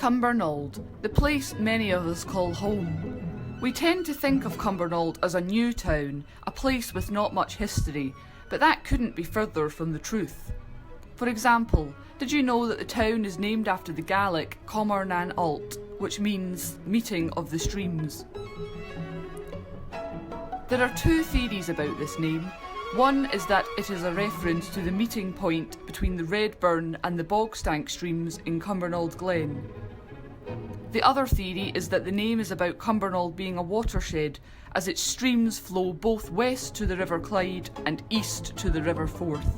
Cumbernauld, the place many of us call home. We tend to think of Cumbernauld as a new town, a place with not much history, but that couldn't be further from the truth. For example, did you know that the town is named after the Gaelic Cumbernauld, which means meeting of the streams? There are two theories about this name. One is that it is a reference to the meeting point between the Redburn and the Bogstank streams in Cumbernauld Glen. The other theory is that the name is about Cumbernauld being a watershed, as its streams flow both west to the River Clyde and east to the River Forth.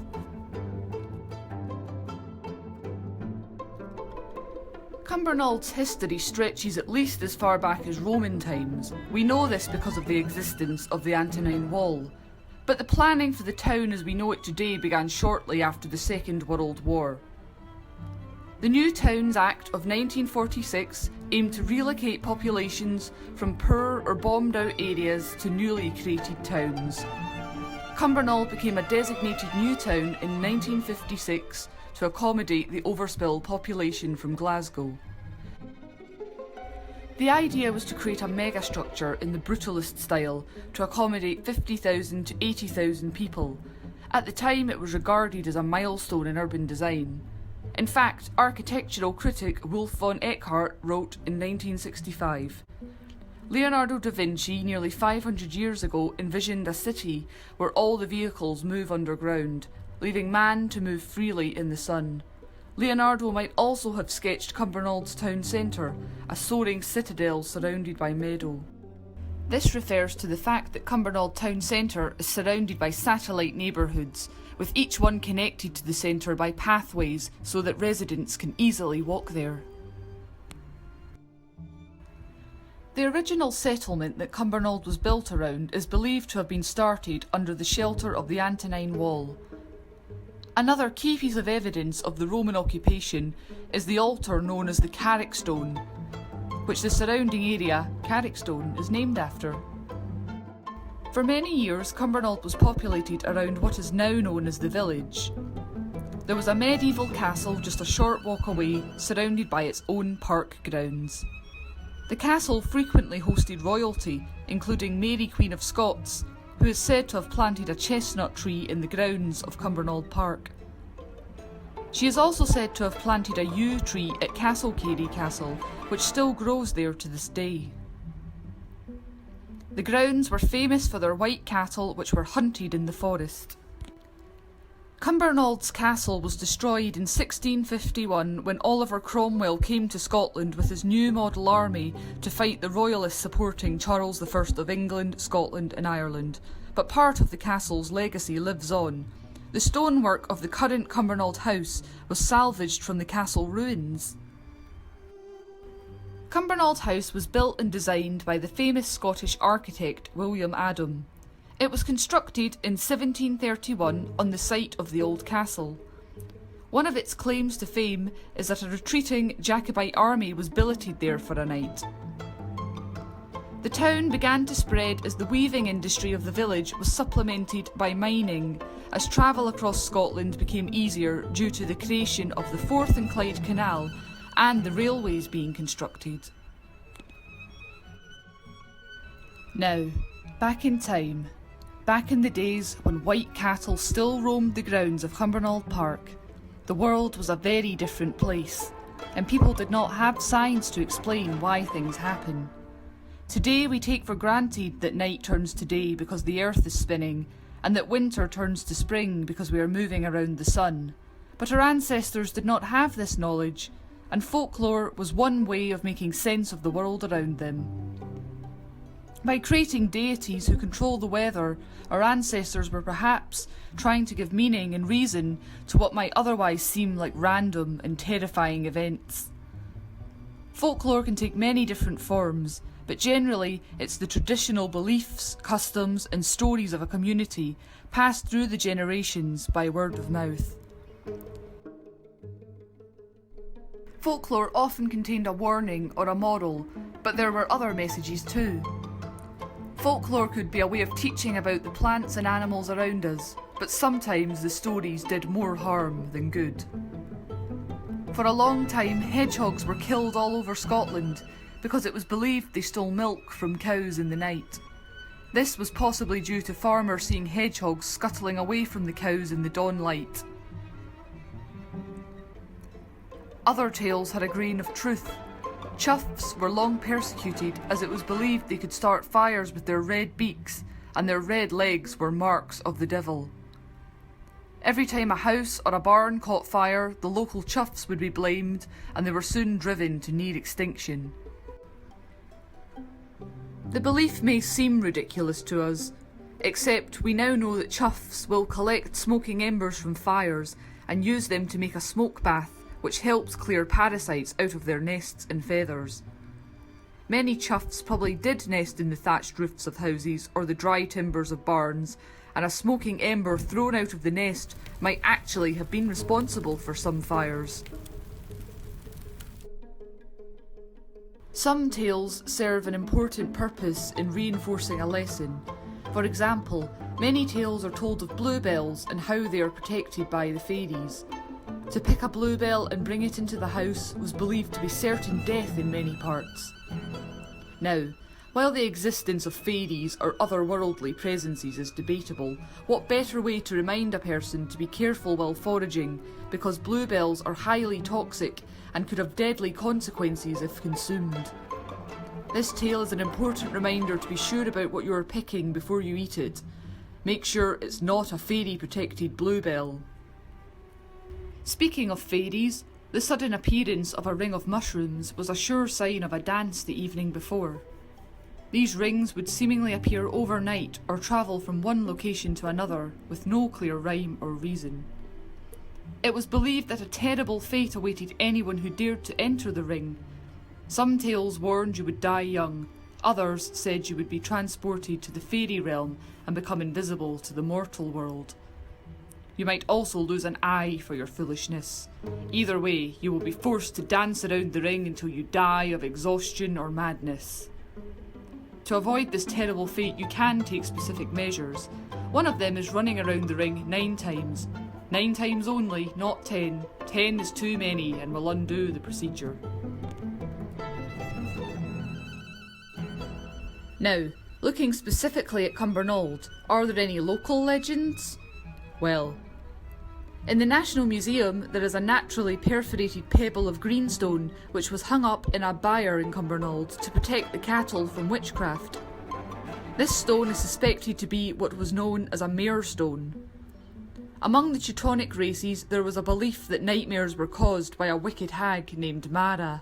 Cumbernaud's history stretches at least as far back as Roman times. We know this because of the existence of the Antonine Wall. But the planning for the town as we know it today began shortly after the Second World War. The New Towns Act of 1946 aimed to relocate populations from poor or bombed out areas to newly created towns. Cumbernauld became a designated new town in 1956 to accommodate the overspill population from Glasgow. The idea was to create a megastructure in the brutalist style to accommodate 50,000 to 80,000 people. At the time, it was regarded as a milestone in urban design. In fact, architectural critic Wolf von Eckhart wrote in 1965, Leonardo da Vinci nearly 500 years ago envisioned a city where all the vehicles move underground, leaving man to move freely in the sun. Leonardo might also have sketched Cumbernaud's town centre, a soaring citadel surrounded by meadow. This refers to the fact that Cumbernauld town centre is surrounded by satellite neighbourhoods, with each one connected to the centre by pathways so that residents can easily walk there. The original settlement that Cumbernauld was built around is believed to have been started under the shelter of the Antonine Wall. Another key piece of evidence of the Roman occupation is the altar known as the Carrickstone, which the surrounding area, Carrickstone, is named after. For many years, Cumbernauld was populated around what is now known as the village. There was a medieval castle just a short walk away, surrounded by its own park grounds. The castle frequently hosted royalty, including Mary Queen of Scots, who is said to have planted a chestnut tree in the grounds of Cumbernauld Park. She is also said to have planted a yew tree at Castlecary Castle, which still grows there to this day. The grounds were famous for their white cattle, which were hunted in the forest. Cumbernaud's castle was destroyed in 1651 when Oliver Cromwell came to Scotland with his new model army to fight the royalists supporting Charles I of England, Scotland and Ireland. But part of the castle's legacy lives on. The stonework of the current Cumbernauld House was salvaged from the castle ruins. Cumbernauld House was built and designed by the famous Scottish architect William Adam. It was constructed in 1731 on the site of the old castle. One of its claims to fame is that a retreating Jacobite army was billeted there for a night. The town began to spread as the weaving industry of the village was supplemented by mining, as travel across Scotland became easier due to the creation of the Forth and Clyde Canal and the railways being constructed. Now, back in time. Back in the days when white cattle still roamed the grounds of Cumbernauld Park, the world was a very different place, and people did not have science to explain why things happen. Today we take for granted that night turns to day because the earth is spinning, and that winter turns to spring because we are moving around the sun. But our ancestors did not have this knowledge, and folklore was one way of making sense of the world around them. By creating deities who control the weather, our ancestors were perhaps trying to give meaning and reason to what might otherwise seem like random and terrifying events. Folklore can take many different forms, but generally it's the traditional beliefs, customs and stories of a community passed through the generations by word of mouth. Folklore often contained a warning or a moral, but there were other messages too. Folklore could be a way of teaching about the plants and animals around us, but sometimes the stories did more harm than good. For a long time, hedgehogs were killed all over Scotland because it was believed they stole milk from cows in the night. This was possibly due to farmers seeing hedgehogs scuttling away from the cows in the dawn light. Other tales had a grain of truth. Choughs were long persecuted as it was believed they could start fires with their red beaks, and their red legs were marks of the devil. Every time a house or a barn caught fire, the local choughs would be blamed, and they were soon driven to near extinction. The belief may seem ridiculous to us, except we now know that choughs will collect smoking embers from fires and use them to make a smoke bath, which helps clear parasites out of their nests and feathers. Many choughs probably did nest in the thatched roofs of houses or the dry timbers of barns, and a smoking ember thrown out of the nest might actually have been responsible for some fires. Some tales serve an important purpose in reinforcing a lesson. For example, many tales are told of bluebells and how they are protected by the fairies. To pick a bluebell and bring it into the house was believed to be certain death in many parts. Now, while the existence of fairies or otherworldly presences is debatable, what better way to remind a person to be careful while foraging, because bluebells are highly toxic and could have deadly consequences if consumed. This tale is an important reminder to be sure about what you are picking before you eat it. Make sure it's not a fairy-protected bluebell. Speaking of fairies, the sudden appearance of a ring of mushrooms was a sure sign of a dance the evening before. These rings would seemingly appear overnight or travel from one location to another with no clear rhyme or reason. It was believed that a terrible fate awaited anyone who dared to enter the ring. Some tales warned you would die young, others said you would be transported to the fairy realm and become invisible to the mortal world. You might also lose an eye for your foolishness. Either way, you will be forced to dance around the ring until you die of exhaustion or madness. To avoid this terrible fate, you can take specific measures. One of them is running around the ring 9 times. 9 times only, not 10. 10 is too many and will undo the procedure. Now, looking specifically at Cumbernauld, are there any local legends? Well, in the National Museum there is a naturally perforated pebble of greenstone which was hung up in a byre in Cumbernauld to protect the cattle from witchcraft. This stone is suspected to be what was known as a mare stone. Among the Teutonic races there was a belief that nightmares were caused by a wicked hag named Mara.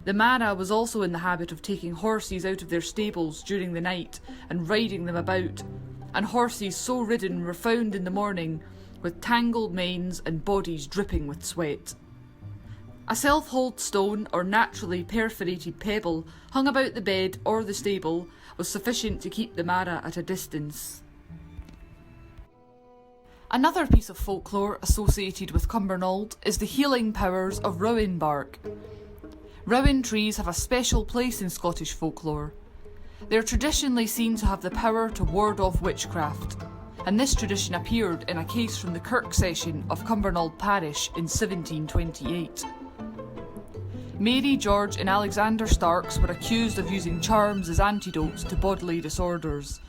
The Mara was also in the habit of taking horses out of their stables during the night and riding them about, and horses so ridden were found in the morning with tangled manes and bodies dripping with sweat. A self-hold stone or naturally perforated pebble hung about the bed or the stable was sufficient to keep the Mara at a distance. Another piece of folklore associated with Cumbernauld is the healing powers of rowan bark. Rowan trees have a special place in Scottish folklore. They are traditionally seen to have the power to ward off witchcraft, and this tradition appeared in a case from the Kirk Session of Cumbernauld Parish in 1728. Mary, George and Alexander Starks were accused of using charms as antidotes to bodily disorders.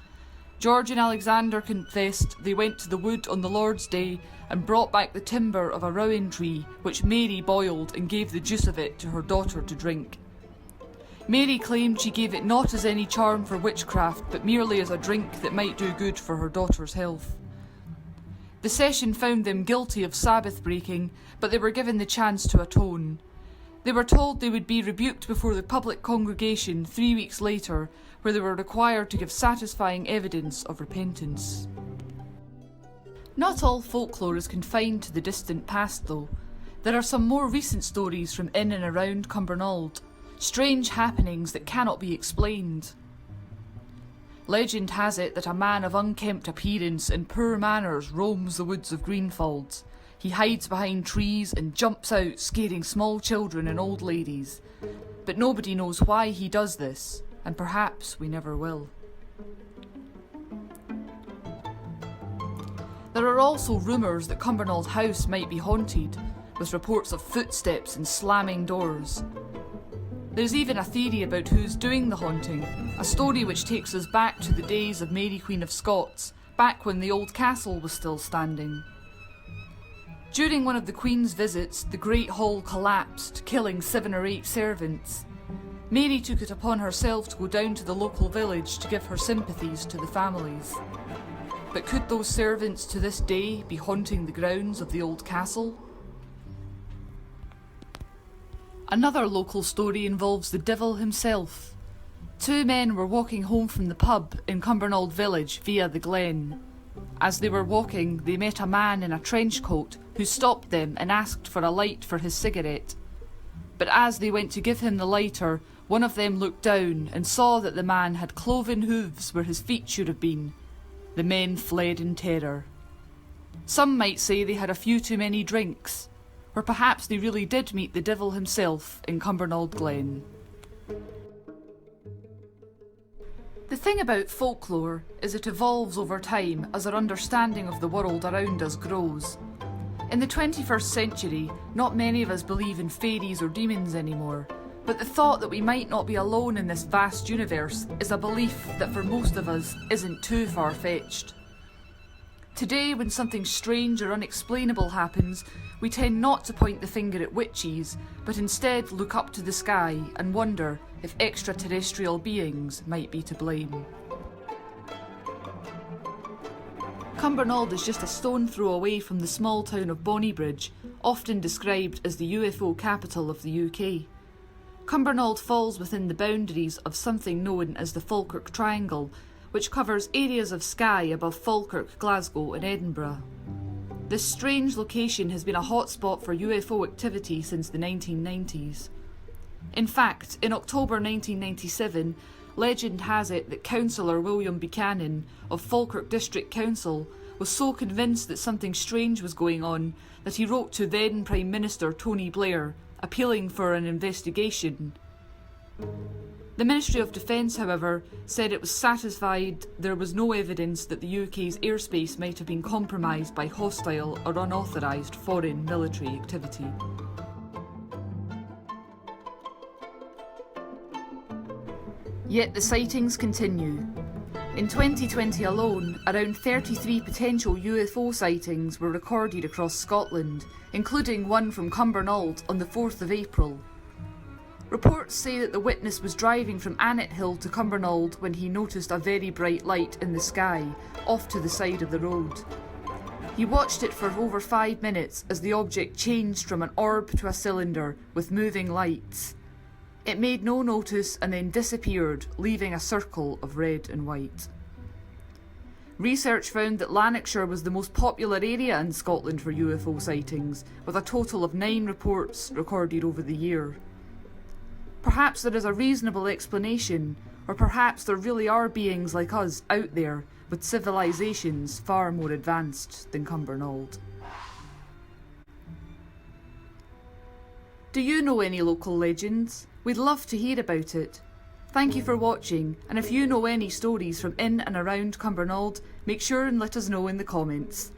George and Alexander confessed they went to the wood on the Lord's Day and brought back the timber of a rowan tree, which Mary boiled and gave the juice of it to her daughter to drink. Mary claimed she gave it not as any charm for witchcraft, but merely as a drink that might do good for her daughter's health. The session found them guilty of Sabbath breaking, but they were given the chance to atone. They were told they would be rebuked before the public congregation 3 weeks later, where they were required to give satisfying evidence of repentance. Not all folklore is confined to the distant past though. There are some more recent stories from in and around Cumbernauld, strange happenings that cannot be explained. Legend has it that a man of unkempt appearance and poor manners roams the woods of Greenfalds. He hides behind trees and jumps out, scaring small children and old ladies. But nobody knows why he does this, and perhaps we never will. There are also rumours that Cumbernauld House might be haunted, with reports of footsteps and slamming doors. There's even a theory about who's doing the haunting, a story which takes us back to the days of Mary Queen of Scots, back when the old castle was still standing. During one of the Queen's visits, the Great Hall collapsed, killing 7 or 8 servants. Mary took it upon herself to go down to the local village to give her sympathies to the families. But could those servants to this day be haunting the grounds of the old castle? Another local story involves the devil himself. 2 men were walking home from the pub in Cumbernauld village via the glen. As they were walking, they met a man in a trench coat who stopped them and asked for a light for his cigarette. But as they went to give him the lighter, one of them looked down and saw that the man had cloven hooves where his feet should have been. The men fled in terror. Some might say they had a few too many drinks, or perhaps they really did meet the devil himself in Cumbernauld Glen. The thing about folklore is it evolves over time as our understanding of the world around us grows. In the 21st century, not many of us believe in fairies or demons anymore, but the thought that we might not be alone in this vast universe is a belief that for most of us isn't too far-fetched. Today, when something strange or unexplainable happens, we tend not to point the finger at witches, but instead look up to the sky and wonder if extraterrestrial beings might be to blame. Cumbernauld is just a stone throw away from the small town of Bonnybridge, often described as the UFO capital of the UK. Cumbernauld falls within the boundaries of something known as the Falkirk Triangle, which covers areas of sky above Falkirk, Glasgow and Edinburgh. This strange location has been a hotspot for UFO activity since the 1990s. In fact, in October 1997, legend has it that Councillor William Buchanan of Falkirk District Council was so convinced that something strange was going on that he wrote to then Prime Minister Tony Blair, appealing for an investigation. The Ministry of Defence, however, said it was satisfied there was no evidence that the UK's airspace might have been compromised by hostile or unauthorised foreign military activity. Yet the sightings continue. In 2020 alone, around 33 potential UFO sightings were recorded across Scotland, including one from Cumbernauld on the 4th of April. Reports say that the witness was driving from Annethill to Cumbernauld when he noticed a very bright light in the sky, off to the side of the road. He watched it for over 5 minutes as the object changed from an orb to a cylinder with moving lights. It made no notice and then disappeared, leaving a circle of red and white. Research found that Lanarkshire was the most popular area in Scotland for UFO sightings, with a total of 9 reports recorded over the year. Perhaps there is a reasonable explanation, or perhaps there really are beings like us out there with civilisations far more advanced than Cumbernauld. Do you know any local legends? We'd love to hear about it. Thank you for watching, and if you know any stories from in and around Cumbernauld, make sure and let us know in the comments.